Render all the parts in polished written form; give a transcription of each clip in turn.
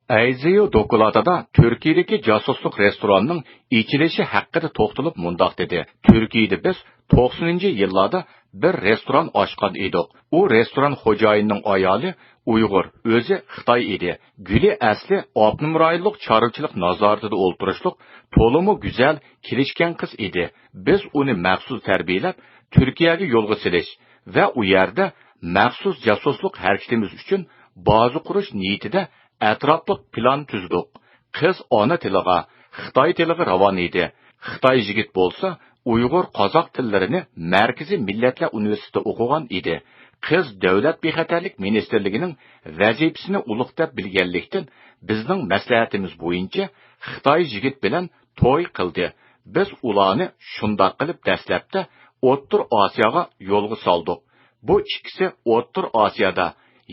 Ayziyo dokladida Turkiyadagi josuslik restoranining ichilishi haqida to'xtalib mundoq dedi. Turkiyada biz 90-yillarda bir restoran ochgan edik. U restoran xo'jayinining ayoli Uyg'ur, o'zi Xitoy edi. Guli asli Abnumrayonlik chorvachilik nazoratida o'ltirishlik, to'limi go'zal, kelishgan qiz edi. Biz uni maxsus tarbiyalab Turkiyaga yo'lga silish va u yerda maxsus josuslik harakatimiz uchun baza qurish niyatida atrofliq plan tuzdik. Qiz ona tiliga, Xitoy tiliga ravon edi. Xitoy yigit bo'lsa, Uyg'ur qozoq tillarini Markaziy Millatlar universitetida o'qigan edi. Qiz davlat bexatarlik ministrligining vazifasini ulug' deb bilganlikdan bizning maslahatimiz bo'yicha Xitoy yigit bilan to'y qildi. Biz ularni shundoq qilib dastlabda O'rta Osiyoga yo'lga soldik. Bu ikkisi O'rta Osiyoda,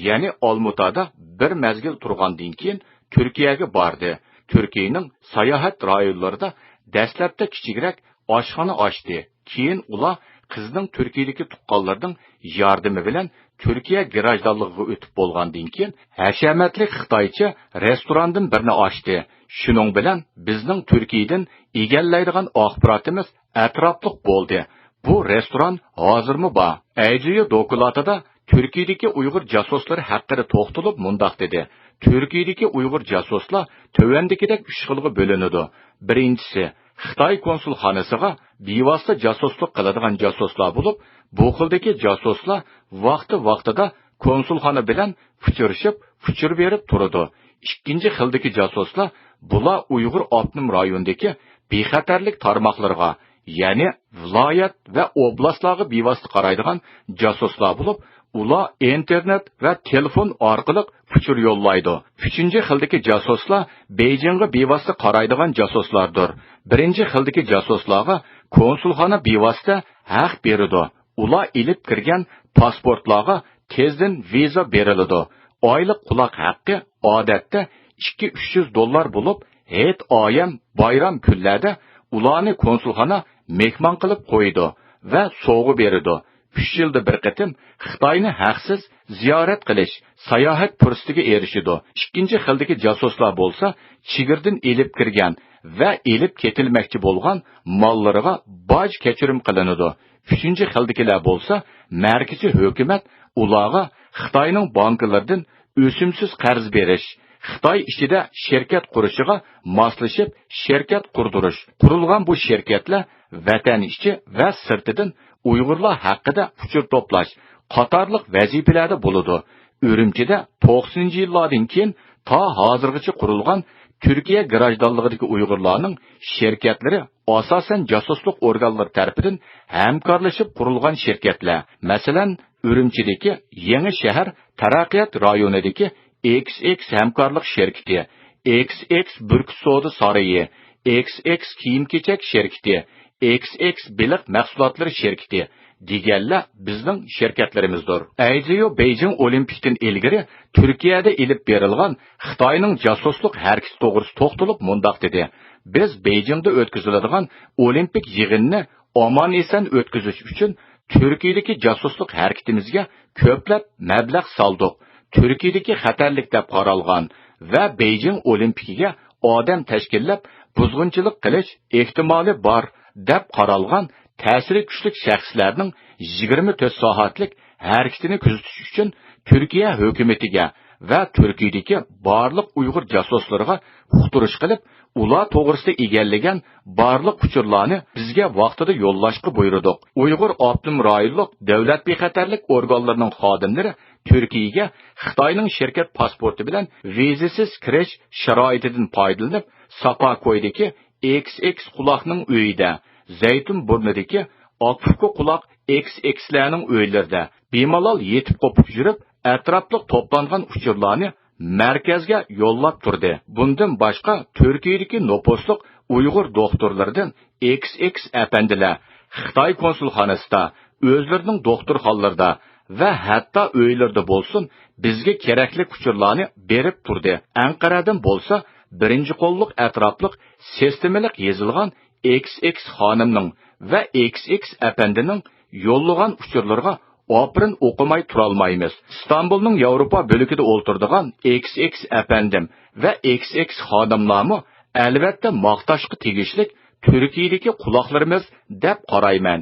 ya'ni Olmutada bir mezgil turgandan keyin Turkiyaga bordi. Turkiyaning sayohat rayonlarida dastlabda kichikroq oshxona ochdi. Keyin ular qizning Turkiyadagi tuqqanlarning yordami bilan Turkiya garajdonligiga o'tib bo'lgandan keyin hashamatli Xitoycha restorandan birini ochdi. Shuning bilan bizning Turkiyadan egallaydigan axborotimiz atrofliq bo'ldi. Bu restoran hozirmi bor? Ayjiyo dokladida Turkiyadagi Uyg'ur jasuslari haqida to'xtalib mundoq dedi. Turkiyadagi Uyg'ur jasuslar tövandagidek 3 xilga bo'linadi. Birinchisi, Xitoy konsulxonasiga bevosita jasuslik qiladigan jasuslar bo'lib, bu xildagi jasuslar vaqti-vaqtida konsulxona bilan fuchur berib turadi. Ikkinchi xildagi jasuslar bular Uyg'ur avtonom rayonidagi bexatarlik tarmoqlariga, ya'ni viloyat va oblastlarga bevosita qaraydigan jasuslar bo'lib, ular internet va telefon orqali fuchur yo'llaydi. Uchinchi xildagi jasuslar Beyjingga bevosita qaraydigan jasuslardir. Birinchi xildagi jasuslarga konsulxona bevosita haq beradi. Ular ilib kirgan pasportlarga tezdan viza beriladi. Oylik quloq haqqi odatda $200-300 bo'lib, het oyam bayram kunlarda ularni konsulxona mehmon qilib qo'ydi va sovg'a beradi. 3 yilda bir qatim Xitoyni haqsiz ziyorat qilish, sayohat fursatiga erishidi. Ikkinchi xildagi jasuslar bo'lsa, chigirdan elib kirgan va elib ketilmoqchi bo'lgan mollariga boj kechirim qilinadi. Uchinchi xildagilar bo'lsa, markaziy hukumat ularga Xitoyning banklaridan o'simsiz qarz berish, Xitoy ichida shirkat qurishiga moslashib shirkat qurdirish. Qurilgan bu shirkatlar vatan ichi va sirtidan Uyg'urlar haqida uchur to'plash qatorliq vazifalarda bo'ladi. Urumchida 90-yillardan keyin ta hozirgacha qurilgan Turkiya garajdonligidagi Uyg'urlarning shirkatlari asosan jasuslik organlari tomonidan hamkorlashib qurilgan shirkatlar. Masalan, Urumchidagi Yangi shahar taraqqiyot rayonidagi XX hamkorlik shirkati, XX Burk Soda Sarayi, XX kiyim-kechak shirkati, XX biliq mahsulotlari shirkati deganlar bizning shirkatlarimizdir. Ayjiyo Beijing Olimpikdan ilgari Turkiyada ilib berilgan Xitoyning jasuslik harakati to'g'risida to'xtalib mundoq dedi. Biz Beijingda o'tkaziladigan Olimpik yig'inni omon-eson o'tkazish uchun Turkiyadagi jasuslik harakatimizga ko'plab mablag' soldik. Turkiyadagi xatarlik deb qaralgan va Beijing Olimpikiga odam tashkillab buzg'unchilik qilish ehtimoli bor deb qaralgan ta'siri kuchli shaxslarning 24 soatlik harakatini kuzatish uchun Turkiya hukumatiga va Turkiyadagi barliq Uyg'ur jasuslariga uqtirish qilib, ular to'g'risida egallagan barliq uchurlarni bizga vaqtida yo'llashga buyurdik. Uyg'ur avtonom rayonlik davlat bexatarlik organlarining xodimlari Turkiyaga Xitoyning shirkat pasporti bilan vizasiz kirish sharoitidan foydalanib, Sapakoydagi XX quloqning uyida, Zaytun burnidagi Oqfuqi quloq XXlarning uylarida bemalol yetib qopib yurib, atrofliq to'plangan uchurlarni markazga yo'llab turdi. Bundan boshqa Turkiyadagi nopusliq Uyg'ur doktorlaridan XX apandilar Xitoy konsulxonasida, o'zlarining doktorxonalarida va hatto uylarda bo'lsin bizga kerakli uchurlarni berib turdi. Anqaradan bo'lsa, birinchi qo'lliq atrofliq sistemalik yozilgan XX xonimning va XX apandining yo'llagan uchurlarga Oprin o'qimay turolmaymiz. İstanbulning Yevropa bölükide o'ltirdigan XX apandim va XX xodimlarmi albatta maqtashga tegishlik Türkiyədəki quloqlarimiz deb qarayman.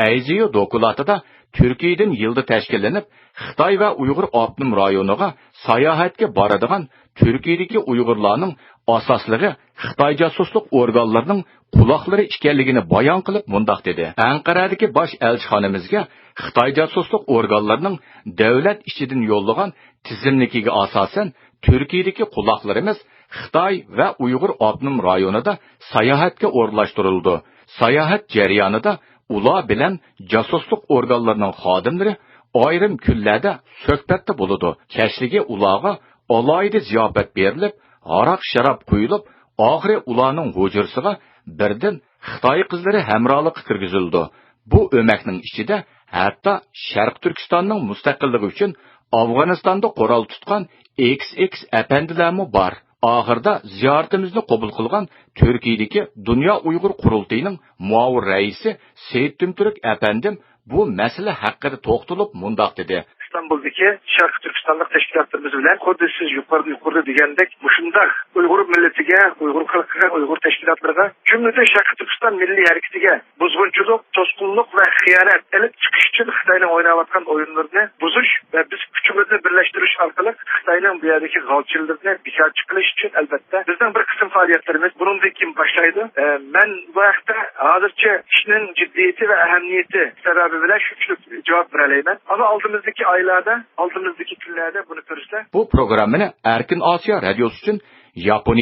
Ayziyo dokulatida Türkiye'den yılda təşkillenib, Xitay ve Uyghur Avtonom rayoniga sayohatga boradigan Türkiye'deki Uyg'urlarning asoslig'i Xitoy josuslik organlarining quloqlari ekanligini bayon qilib mundoq dedi. Anqaradagi bosh elchixonamizga Xitoy josuslik organlarining davlat ichidan yo'llagan tizimligiga asosan Türkiye'deki quloqlarimiz Xitoy ve Uyghur Avtonom rayonida sayohatga o'rlashtirildi. Sayohat jarayonida ular bilan josuslik organlarining xodimlari ayrim kunlarda suhbatda bo'ladi. Kashligi ularga alohida ziyofat berilib, aroq sharob quyilib, oxiri ularning hujursiga birdan Xitoy qizlari hamrohlik kirgizildi. Bu o'makning ichida hatto Sharq Turkistonning mustaqilligi uchun Afg'onistonda qo'ral tutgan XX apandilarmi bor. Ahırda ziyaretimizni qabul qilgan Türkiye'deki Dünya Uyghur Qurultayının muavir raisi Seyit Tümtürk efendim bu mesele hakkında to'xtalib mundoq dedi. İstanbul'daki Şarkı Türkistanlık teşkilatlarımız bilen kodda siz yukarıda degandek şundaq Uyghur milletiga, Uyghur halkıga, Uyghur teşkilatlarına cümlede Şarkı Türkistan milli hareketiga buzg'unchilik, to'sqinlik ve xiyonet elib chiqish uchun Xitoyning o'ynayotgan o'yinlarini buzish ve biz kuchimizni birlashtirish orqali Xitoyning bu yerdagi g'olchilikni bekor qilish uchun albatta bizning bir qism faoliyatlarimiz bundan keyin boshlaydi. Men bu haqda hozircha ishning jiddiyati ve ahamiyati sababi bilan shunchalik javob beralayman. Ama aldığımızdaki aylarda, aldığımızdaki günlerde bunu görürse bu programını Erkin Asya Radyosu için Yaponiya